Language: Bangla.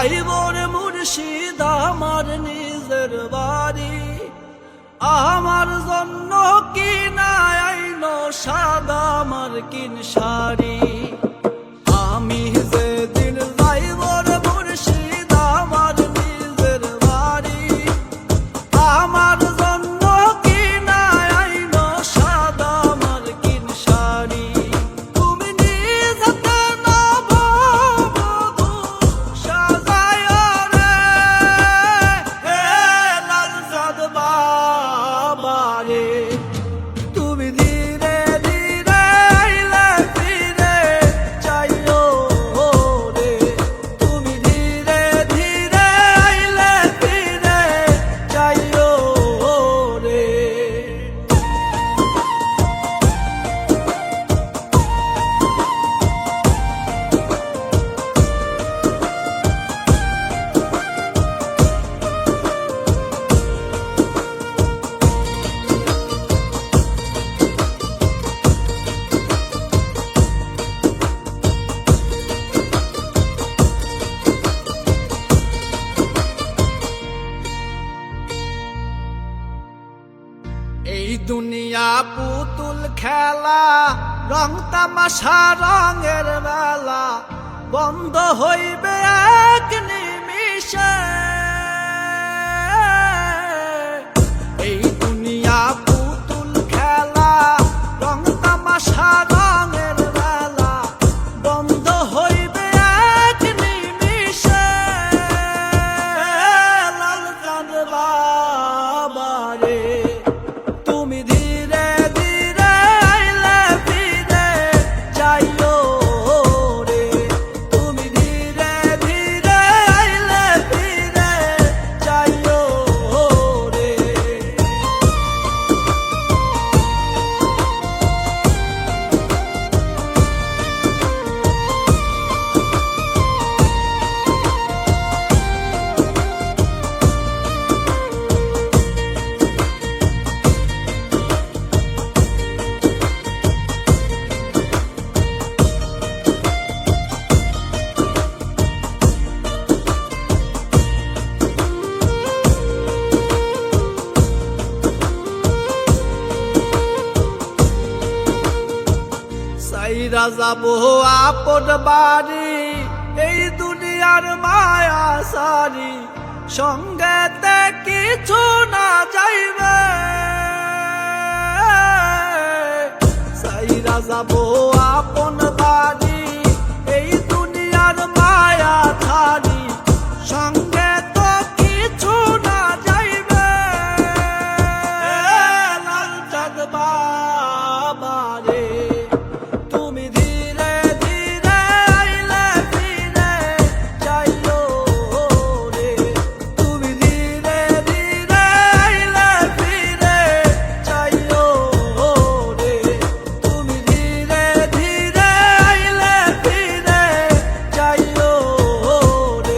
যাইবর মুর্শিদ আমার নিজের বাড়ি, আমার জন্য কি না আইলো সাদা মার্কিন শাড়ি। আমি যেদিন যাইবর মুর্শিদ আমার নিজের বাড়ি, আমার জন্য কি না আইলো সাদা মার্কিন শাড়ি। তুমি নিজ হাতে নববধূ সাজাইয়া রে, লাল চাঁদ বাবা রে। তুমি ধীরে ধীরে আইলে ফিরে যাইও রে, তুমি ধীরে ধীরে আইলে ফিরে যাইও রে। এই দুনিয়া পুতুল খেলা, রং তামাশা রঙের বেলা, বন্ধ হইবে এক নিমিষে। এই দুনিয়া পুতুল খেলা, রং তামাশা রঙের বেলা, বন্ধ হইবে এক নিমিষে। লাল চাঁদ বাবা রে, তুমি ধীরে ধীরে আইলে ফিরে যাইও রে, তুমি ধীরে ধীরে আইলে ফিরে যাইও রে। সাইরা যাবো আপন বাড়ি, এই দুনিয়ার মায়া সারি, সঙ্গেতে কিছু না যাইবে। সাইরা যাবো আপন